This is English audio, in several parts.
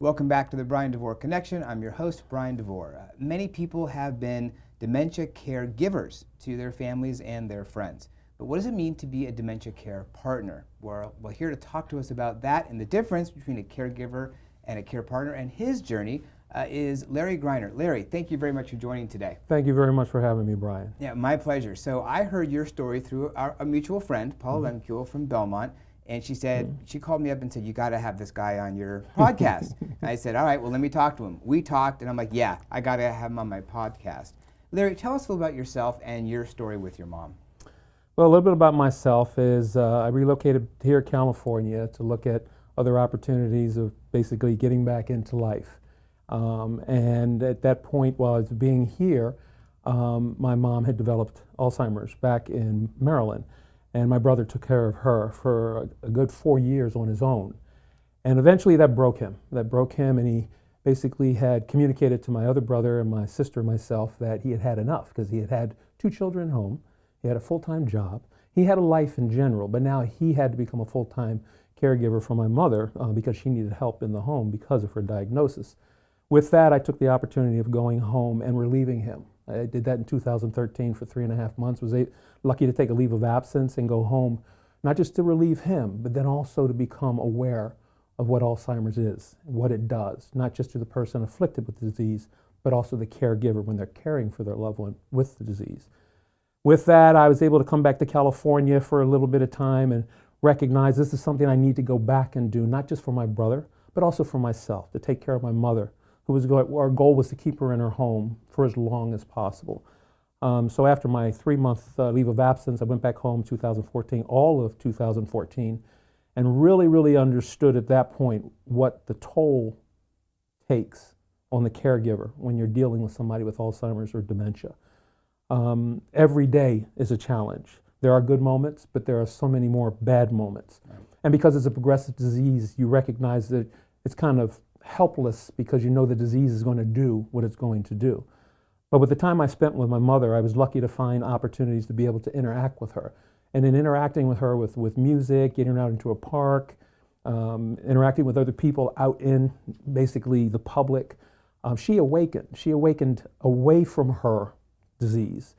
Welcome back to the Bryan Devore Connection. I'm your host, Bryan Devore. Many people have been dementia caregivers to their families and their friends. But what does it mean to be a dementia care partner? Well, here to talk to us about that and the difference between a caregiver and a care partner and his journey is Larry Griner. Larry, thank you very much for joining today. Thank you very much for having me, Bryan. Yeah, my pleasure. So I heard your story through a mutual friend, Paula Lemkuhl from Belmont. And she said, she called me up and said, you got to have this guy on your podcast. And I said, all right, well, let me talk to him. We talked, and I'm like, yeah, I got to have him on my podcast. Larry, tell us a little about yourself and your story with your mom. Well, a little bit about myself is I relocated here to California to look at other opportunities of basically getting back into life. And at that point, while I was being here, my mom had developed Alzheimer's back in Maryland. And my brother took care of her for a good 4 years on his own. And eventually that broke him. And he basically had communicated to my other brother and my sister and myself that he had had enough because he had had 2 children at home. He had a full-time job. He had a life in general, but now he had to become a full-time caregiver for my mother because she needed help in the home because of her diagnosis. With that, I took the opportunity of going home and relieving him. I did that in 2013 for 3.5 months, was lucky to take a leave of absence and go home, not just to relieve him, but then also to become aware of what Alzheimer's is, what it does, not just to the person afflicted with the disease, but also the caregiver when they're caring for their loved one with the disease. With that, I was able to come back to California for a little bit of time and recognize this is something I need to go back and do, not just for my brother, but also for myself, to take care of my mother. Our goal was to keep her in her home for as long as possible. So after my 3-month leave of absence, I went back home 2014, all of 2014, and really understood at that point what the toll takes on the caregiver when you're dealing with somebody with Alzheimer's or dementia. Every day is a challenge. There are good moments, but there are so many more bad moments. Right. And because it's a progressive disease, you recognize that it's kind of helpless because you know the disease is going to do what it's going to do. But with the time I spent with my mother, I was lucky to find opportunities to be able to interact with her. And in interacting with her with music, getting her out into a park, interacting with other people out in basically the public, she awakened. She awakened away from her disease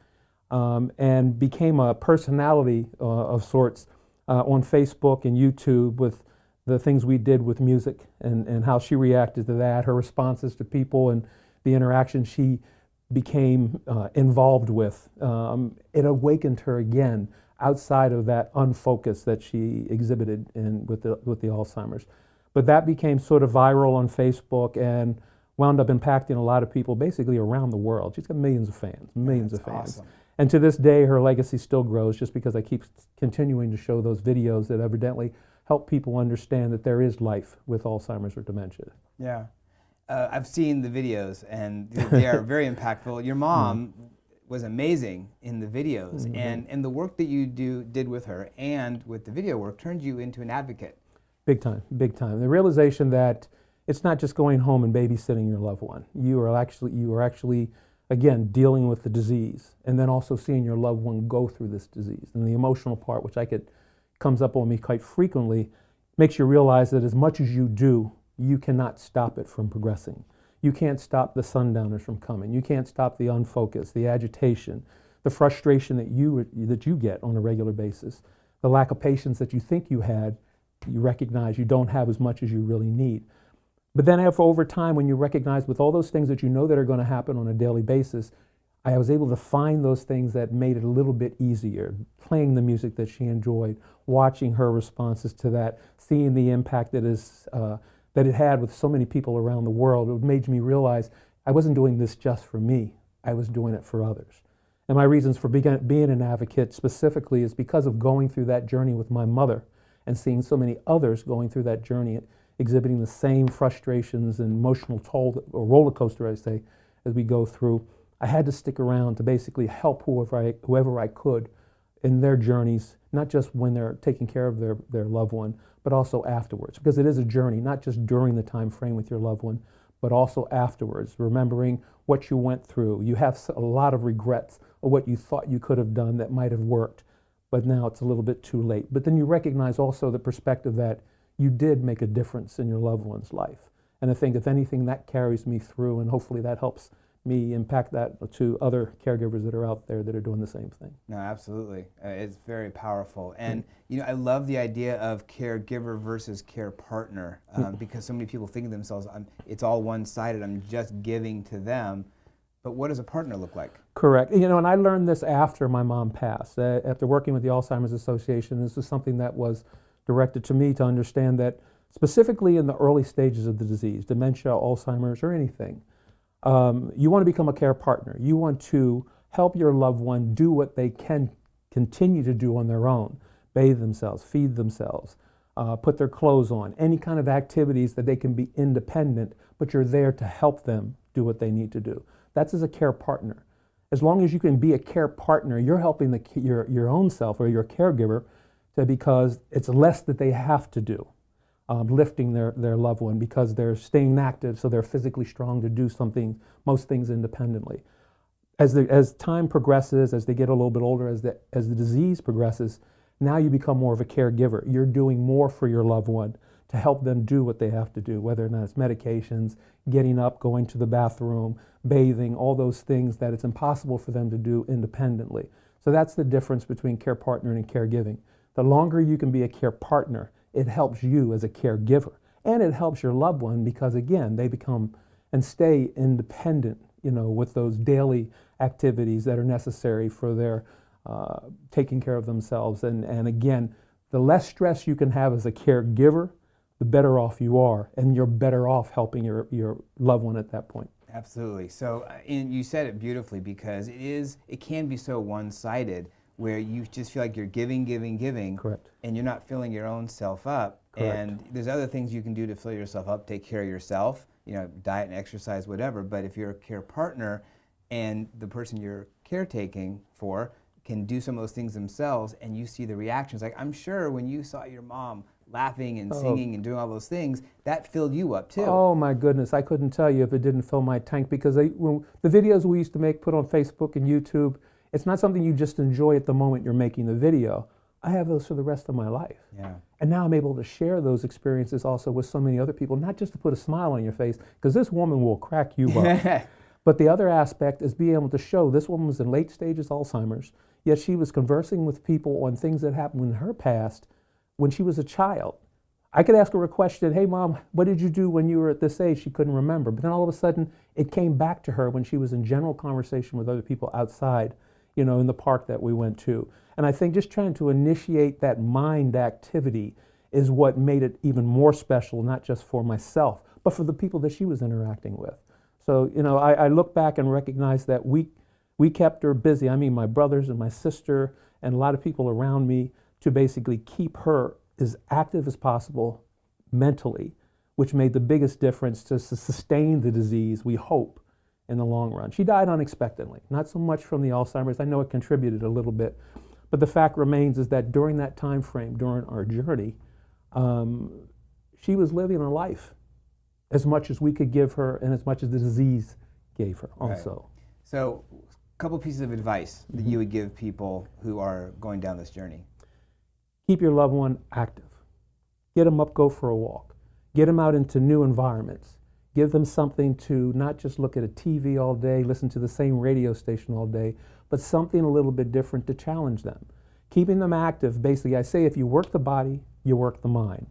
and became a personality of sorts on Facebook and YouTube with the things we did with music and how she reacted to that, her responses to people and the interaction she became involved with. It awakened her again outside of that unfocus that she exhibited with the Alzheimer's. But that became sort of viral on Facebook and wound up impacting a lot of people basically around the world. She's got millions of fans, millions of fans. Awesome. And to this day, her legacy still grows just because I keep continuing to show those videos that evidently help people understand that there is life with Alzheimer's or dementia. Yeah. I've seen the videos, and they are very impactful. Your mom was amazing in the videos, and the work that you did with her and with the video work turned you into an advocate. Big time, big time. The realization that it's not just going home and babysitting your loved one. You are actually, again, dealing with the disease, and then also seeing your loved one go through this disease. And the emotional part, which comes up on me quite frequently, makes you realize that as much as you do, you cannot stop it from progressing. You can't stop the sundowners from coming. You can't stop the unfocus, the agitation, the frustration that you get on a regular basis, the lack of patience that you think you had, you recognize you don't have as much as you really need. But then over time, when you recognize with all those things that you know that are going to happen on a daily basis, I was able to find those things that made it a little bit easier, playing the music that she enjoyed, watching her responses to that, seeing the impact that it had with so many people around the world. It made me realize I wasn't doing this just for me, I was doing it for others. And my reasons for being an advocate specifically is because of going through that journey with my mother and seeing so many others going through that journey, exhibiting the same frustrations and emotional toll, or roller coaster, I say, as we go through. I had to stick around to basically help whoever I could in their journeys, not just when they're taking care of their loved one, but also afterwards. Because it is a journey, not just during the time frame with your loved one, but also afterwards, remembering what you went through. You have a lot of regrets of what you thought you could have done that might have worked, but now it's a little bit too late. But then you recognize also the perspective that you did make a difference in your loved one's life. And I think if anything, that carries me through, and hopefully that helps me impact that to other caregivers that are out there that are doing the same thing. No, absolutely. It's very powerful. And, I love the idea of caregiver versus care partner because so many people think of themselves, it's all one-sided, I'm just giving to them. But what does a partner look like? Correct. And I learned this after my mom passed. After working with the Alzheimer's Association, this was something that was directed to me to understand that specifically in the early stages of the disease, dementia, Alzheimer's, or anything, you want to become a care partner. You want to help your loved one do what they can continue to do on their own, bathe themselves, feed themselves, put their clothes on, any kind of activities that they can be independent, but you're there to help them do what they need to do. That's as a care partner. As long as you can be a care partner, you're helping your own self or your caregiver because it's less that they have to do. Lifting their loved one because they're staying active, so they're physically strong to do most things independently. As time progresses, as they get a little bit older, as the disease progresses, now you become more of a caregiver. You're doing more for your loved one to help them do what they have to do, whether or not it's medications, getting up, going to the bathroom, bathing, all those things that it's impossible for them to do independently. So that's the difference between care partner and caregiving. The longer you can be a care partner, it helps you as a caregiver, and it helps your loved one because, again, they become and stay independent, with those daily activities that are necessary for their taking care of themselves. And again, the less stress you can have as a caregiver, the better off you are, and you're better off helping your loved one at that point. Absolutely. So, and you said it beautifully because it can be so one-sided, where you just feel like you're giving. Correct. And you're not filling your own self up. Correct. And there's other things you can do to fill yourself up, take care of yourself, diet and exercise, whatever. But if you're a care partner and the person you're caretaking for can do some of those things themselves and you see the reactions, like I'm sure when you saw your mom laughing and singing and doing all those things, that filled you up too. Oh my goodness, I couldn't tell you if it didn't fill my tank because the videos we used to put on Facebook and YouTube, it's not something you just enjoy at the moment you're making the video. I have those for the rest of my life. Yeah. And now I'm able to share those experiences also with so many other people, not just to put a smile on your face, because this woman will crack you up. But the other aspect is being able to show this woman was in late stages Alzheimer's, yet she was conversing with people on things that happened in her past when she was a child. I could ask her a question, hey mom, what did you do when you were at this age? She couldn't remember. But then all of a sudden, it came back to her when she was in general conversation with other people outside, in the park that we went to. And I think just trying to initiate that mind activity is what made it even more special, not just for myself, but for the people that she was interacting with. So, I look back and recognize that we kept her busy. I mean, my brothers and my sister and a lot of people around me to basically keep her as active as possible mentally, which made the biggest difference to sustain the disease, we hope, in the long run. She died unexpectedly, not so much from the Alzheimer's. I know it contributed a little bit, but the fact remains is that during that time frame, during our journey, she was living a life as much as we could give her and as much as the disease gave her also. Right. So a couple pieces of advice that you would give people who are going down this journey. Keep your loved one active. Get them up, go for a walk. Get them out into new environments. Give them something to not just look at a TV all day, listen to the same radio station all day, but something a little bit different to challenge them. Keeping them active, basically, I say if you work the body, you work the mind.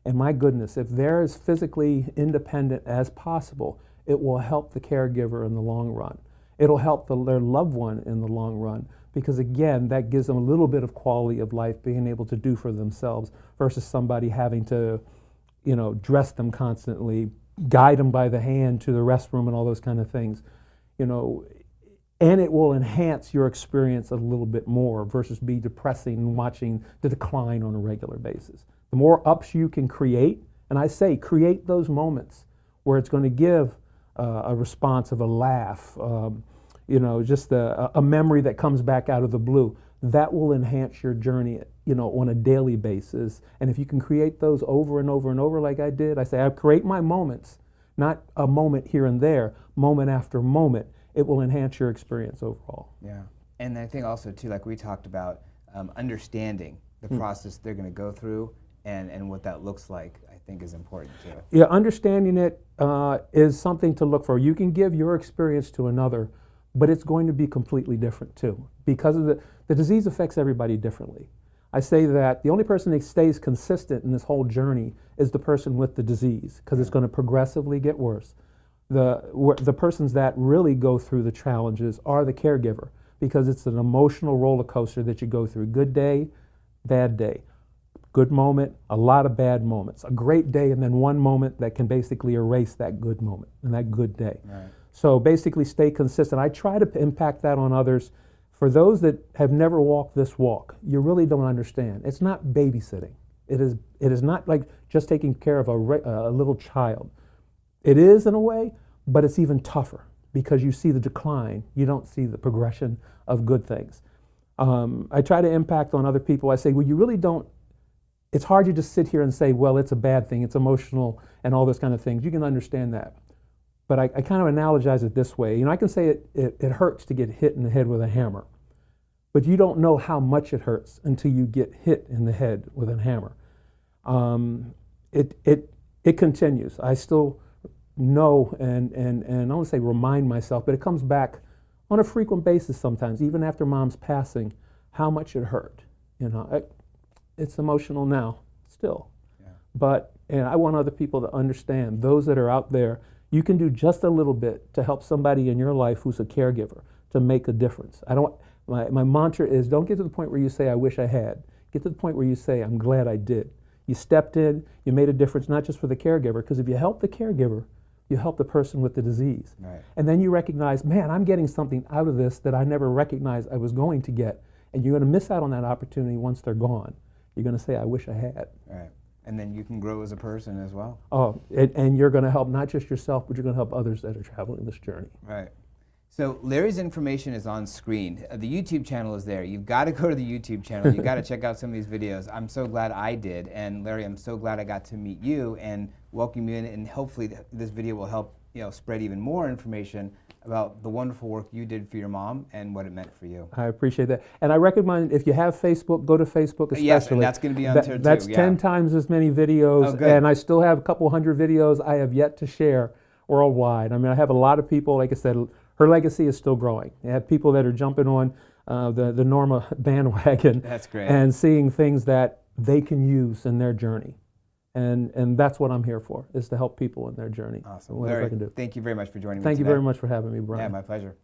And my goodness, if they're as physically independent as possible, it will help the caregiver in the long run. It'll help their loved one in the long run because, again, that gives them a little bit of quality of life, being able to do for themselves versus somebody having to, dress them constantly, guide them by the hand to the restroom and all those kind of things, and it will enhance your experience a little bit more versus be depressing and watching the decline on a regular basis. The more ups you can create, and I say create those moments where it's going to give a response of a laugh, just a memory that comes back out of the blue, that will enhance your journey, on a daily basis. And if you can create those over and over and over like I did, I say I create my moments, not a moment here and there, moment after moment. It will enhance your experience overall. Yeah, and I think also too, like we talked about, understanding the process they're going to go through and what that looks like. I think is important too. Yeah, understanding it is something to look for. You can give your experience to another, but it's going to be completely different too, because of the disease affects everybody differently. I say that the only person that stays consistent in this whole journey is the person with the disease, because it's going to progressively get worse. The persons that really go through the challenges are the caregiver, because it's an emotional roller coaster that you go through. Good day, bad day. Good moment, a lot of bad moments. A great day, and then one moment that can basically erase that good moment and that good day. Right. So basically stay consistent. I try to impact that on others. For those that have never walked this walk, you really don't understand. It's not babysitting. It is not like just taking care of a little child. It is in a way, but it's even tougher because you see the decline. You don't see the progression of good things. I try to impact on other people. I say, well, you really don't. It's hard to just sit here and say, well, it's a bad thing, it's emotional, and all those kind of things. You can understand that. But I kind of analogize it this way. I can say it hurts to get hit in the head with a hammer, but you don't know how much it hurts until you get hit in the head with a hammer. It continues. I still know and I don't want to say remind myself, but it comes back on a frequent basis sometimes, even after Mom's passing, how much it hurt. It's emotional now, still. Yeah. But I want other people to understand, those that are out there, you can do just a little bit to help somebody in your life who's a caregiver to make a difference. My mantra is, don't get to the point where you say, I wish I had. Get to the point where you say, I'm glad I did. You stepped in, you made a difference, not just for the caregiver, because if you help the caregiver, you help the person with the disease. Right. And then you recognize, man, I'm getting something out of this that I never recognized I was going to get. And you're going to miss out on that opportunity once they're gone. You're going to say, I wish I had. Right. And then you can grow as a person as well. Oh, and you're going to help not just yourself, but you're going to help others that are traveling this journey. Right. So Larry's information is on screen. The YouTube channel is there. You've got to go to the YouTube channel. You've got to check out some of these videos. I'm so glad I did. And Larry, I'm so glad I got to meet you and welcome you in. And hopefully this video will help spread even more information about the wonderful work you did for your mom and what it meant for you. I appreciate that. And I recommend, if you have Facebook, go to Facebook especially. Yes, and that's going to be on there too. That's 10 times as many videos. Oh, and I still have a couple hundred videos I have yet to share worldwide. I mean, I have a lot of people, like I said, her legacy is still growing. I have people that are jumping on the Norma bandwagon. That's great. And seeing things that they can use in their journey. And that's what I'm here for, is to help people in their journey. Awesome. Whatever Larry, I can do. Thank you very much for joining me Thank today. you very much for having me, Brian. Yeah, my pleasure.